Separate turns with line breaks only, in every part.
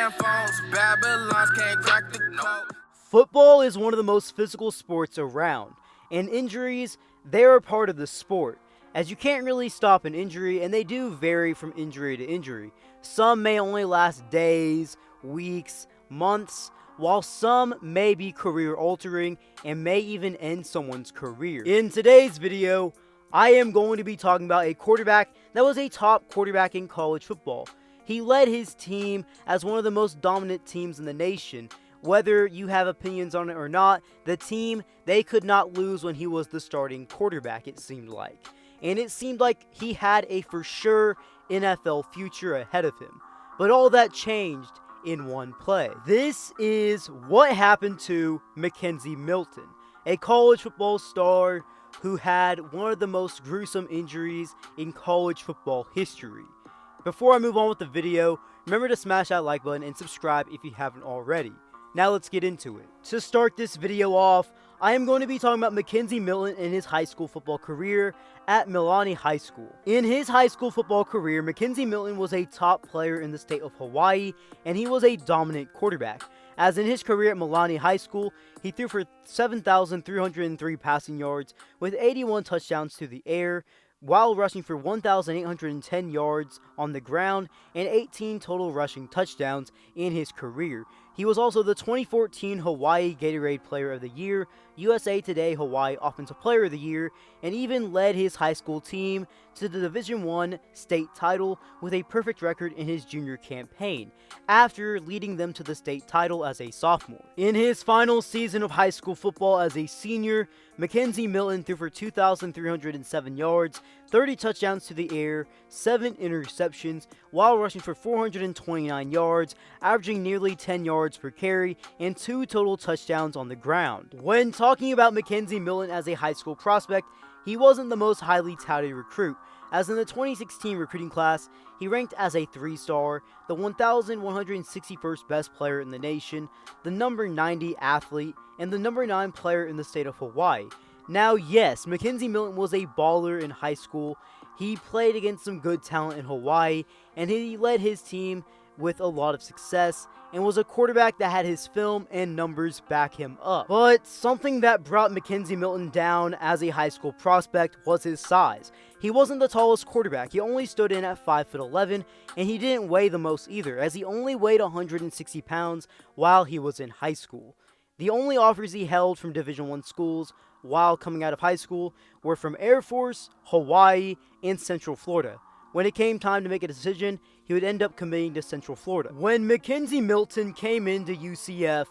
damn phones. Babylons can't crack the code.
Football is one of the most physical sports around, and injuries, they're a part of the sport, as you can't really stop an injury, and they do vary from injury to injury. Some may only last days, weeks, months, while some may be career-altering and may even end someone's career. In today's video, I am going to be talking about a quarterback that was a top quarterback in college football. He led his team as one of the most dominant teams in the nation. Whether you have opinions on it or not, the team, they could not lose when he was the starting quarterback, it seemed like. And it seemed like he had a for sure NFL future ahead of him. But all that changed in one play. This is what happened to McKenzie Milton, a college football star who had one of the most gruesome injuries in college football history. Before I move on with the video, remember to smash that like button and subscribe if you haven't already. Now let's get into it. To start this video off, I am going to be talking about McKenzie Milton and his high school football career at Milani High School. In his high school football career, McKenzie Milton was a top player in the state of Hawaii, and he was a dominant quarterback. As in his career at Milani High School, he threw for 7,303 passing yards with 81 touchdowns to the air, while rushing for 1,810 yards on the ground and 18 total rushing touchdowns in his career. He was also the 2014 Hawaii Gatorade Player of the Year, USA Today Hawaii Offensive Player of the Year, and even led his high school team to the Division I state title with a perfect record in his junior campaign, after leading them to the state title as a sophomore. In his final season of high school football as a senior, McKenzie Milton threw for 2,307 yards, 30 touchdowns to the air, 7 interceptions, while rushing for 429 yards, averaging nearly 10 yards per carry, and 2 total touchdowns on the ground. When talking about McKenzie Milton as a high school prospect, he wasn't the most highly touted recruit, as in the 2016 recruiting class, he ranked as a 3-star, the 1,161st best player in the nation, the number 90 athlete, and the number 9 player in the state of Hawaii. Now yes, McKenzie Milton was a baller in high school. He played against some good talent in Hawaii, and he led his team with a lot of success, and was a quarterback that had his film and numbers back him up. But something that brought McKenzie Milton down as a high school prospect was his size. He wasn't the tallest quarterback, he only stood in at 5'11", and he didn't weigh the most either, as he only weighed 160 pounds while he was in high school. The only offers he held from Division I schools while coming out of high school were from Air Force, Hawaii, and Central Florida. When it came time to make a decision, he would end up committing to Central Florida. When McKenzie Milton came into UCF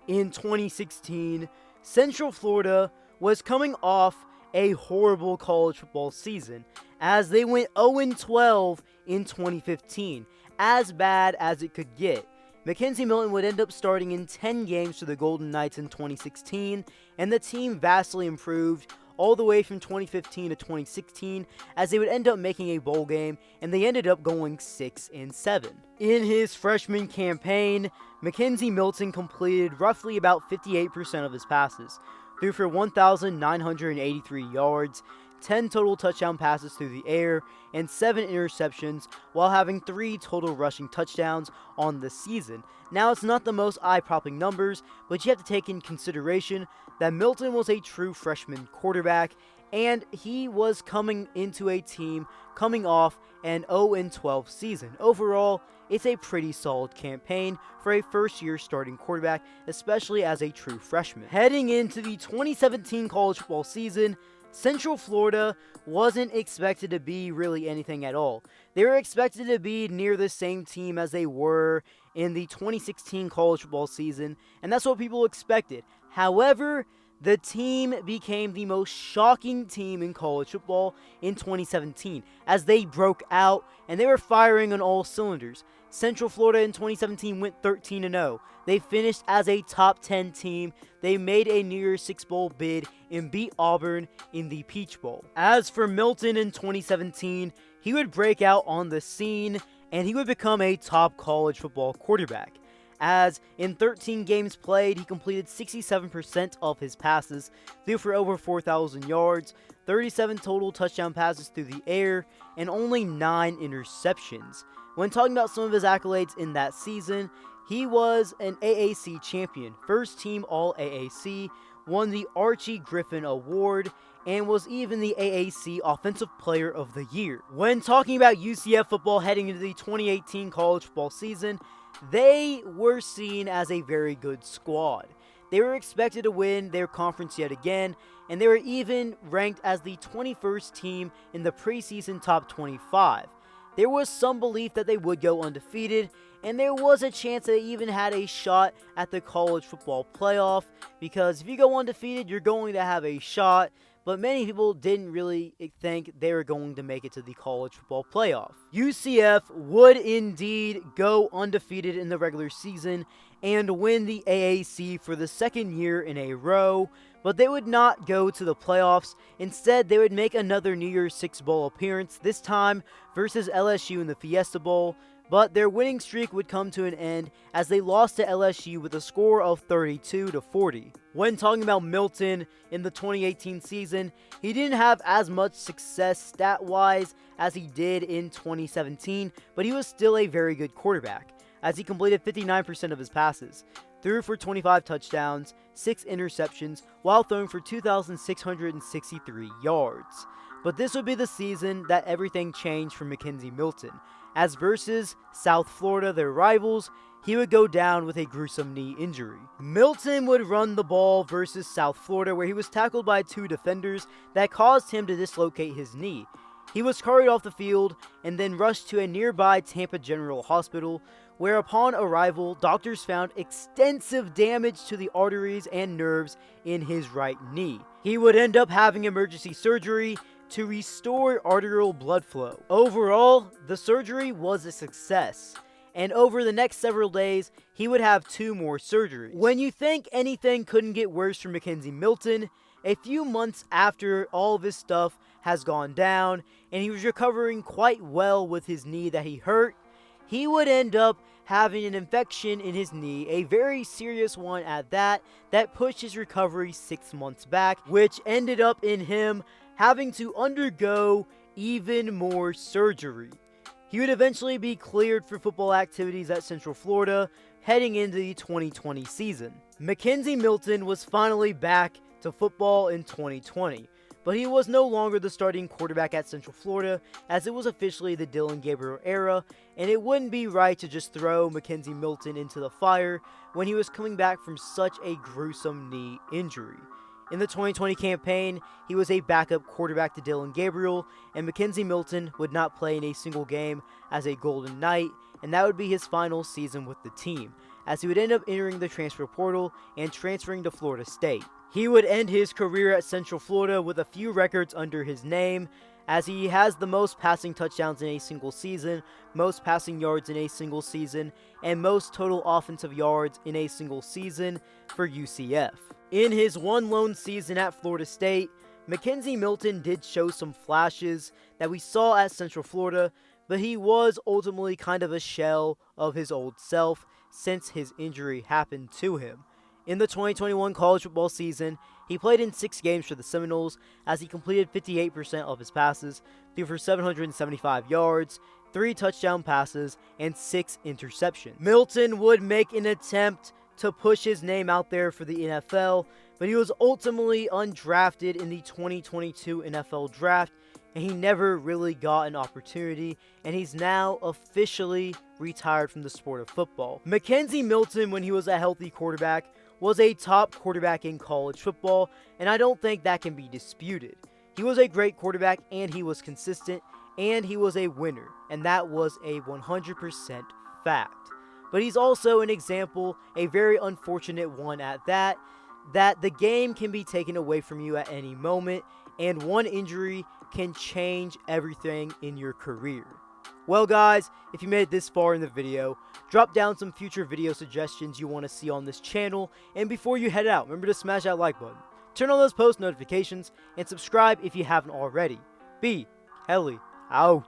in 2016, Central Florida was coming off a horrible college football season, as they went 0-12 in 2015, as bad as it could get. McKenzie Milton would end up starting in 10 games for the Golden Knights in 2016, and the team vastly improved all the way from 2015 to 2016, as they would end up making a bowl game, and they ended up going 6-7. In his freshman campaign, McKenzie Milton completed roughly about 58% of his passes, threw for 1,983 yards, 10 total touchdown passes through the air, and 7 interceptions, while having 3 total rushing touchdowns on the season. Now, it's not the most eye-popping numbers, but you have to take in consideration that Milton was a true freshman quarterback, and he was coming into a team coming off an 0-12 season. Overall, it's a pretty solid campaign for a first-year starting quarterback, especially as a true freshman. Heading into the 2017 college football season, Central Florida wasn't expected to be really anything at all. They were expected to be near the same team as they were in the 2016 college football season, and that's what people expected. However, the team became the most shocking team in college football in 2017, as they broke out and they were firing on all cylinders. Central Florida in 2017 went 13-0. They finished as a top 10 team. They made a New Year's Six Bowl bid and beat Auburn in the Peach Bowl. As for Milton in 2017, he would break out on the scene and he would become a top college football quarterback. As in 13 games played, he completed 67% of his passes, threw for over 4,000 yards, 37 total touchdown passes through the air, and only 9 interceptions. When talking about some of his accolades in that season, He was an AAC champion, first team All-AAC, won the Archie Griffin Award, and was even the AAC Offensive Player of the Year. When talking about UCF football heading into the 2018 college football season, they were seen as a very good squad. They were expected to win their conference yet again, and they were even ranked as the 21st team in the preseason top 25. There was some belief that they would go undefeated, and there was a chance that they even had a shot at the college football playoff, because if you go undefeated, you're going to have a shot, but many people didn't really think they were going to make it to the college football playoff. UCF would indeed go undefeated in the regular season and win the AAC for the second year in a row, but they would not go to the playoffs. Instead, they would make another New Year's Six Bowl appearance, this time versus LSU in the Fiesta Bowl, but their winning streak would come to an end as they lost to LSU with a score of 32-40. When talking about Milton in the 2018 season, he didn't have as much success stat-wise as he did in 2017, but he was still a very good quarterback, as he completed 59% of his passes, threw for 25 touchdowns, 6 interceptions, while throwing for 2,663 yards. But this would be the season that everything changed for McKenzie Milton, as versus South Florida, their rivals, he would go down with a gruesome knee injury. Milton would run the ball versus South Florida, where he was tackled by 2 defenders that caused him to dislocate his knee. He was carried off the field and then rushed to a nearby Tampa General Hospital, where upon arrival, doctors found extensive damage to the arteries and nerves in his right knee. He would end up having emergency surgery to restore arterial blood flow. Overall, the surgery was a success, and over the next several days, he would have 2 more surgeries. When you think anything couldn't get worse for McKenzie Milton, a few months after all of his stuff has gone down, and he was recovering quite well with his knee that he hurt, he would end up having an infection in his knee, a very serious one at that pushed his recovery 6 months back, which ended up in him having to undergo even more surgery. He would eventually be cleared for football activities at Central Florida heading into the 2020 season. McKenzie Milton was finally back to football in 2020, but he was no longer the starting quarterback at Central Florida, as it was officially the Dillon Gabriel era, and it wouldn't be right to just throw McKenzie Milton into the fire when he was coming back from such a gruesome knee injury. In the 2020 campaign, he was a backup quarterback to Dillon Gabriel, and McKenzie Milton would not play in a single game as a Golden Knight, and that would be his final season with the team, as he would end up entering the transfer portal and transferring to Florida State. He would end his career at Central Florida with a few records under his name, as he has the most passing touchdowns in a single season, most passing yards in a single season, and most total offensive yards in a single season for UCF. In his one lone season at Florida State, McKenzie Milton did show some flashes that we saw at Central Florida, but he was ultimately kind of a shell of his old self since his injury happened to him. In the 2021 college football season, he played in 6 games for the Seminoles, as he completed 58% of his passes, threw for 775 yards, 3 touchdown passes, and 6 interceptions. Milton would make an attempt to push his name out there for the NFL, but he was ultimately undrafted in the 2022 NFL Draft, and he never really got an opportunity, and he's now officially retired from the sport of football. McKenzie Milton, when he was a healthy quarterback, was a top quarterback in college football, and I don't think that can be disputed. He was a great quarterback, and he was consistent, and he was a winner, and that was a 100% fact. But he's also an example, a very unfortunate one at that the game can be taken away from you at any moment, and one injury can change everything in your career. Well guys, if you made it this far in the video, drop down some future video suggestions you want to see on this channel, and before you head out, remember to smash that like button, turn on those post notifications, and subscribe if you haven't already. Be Kelly out.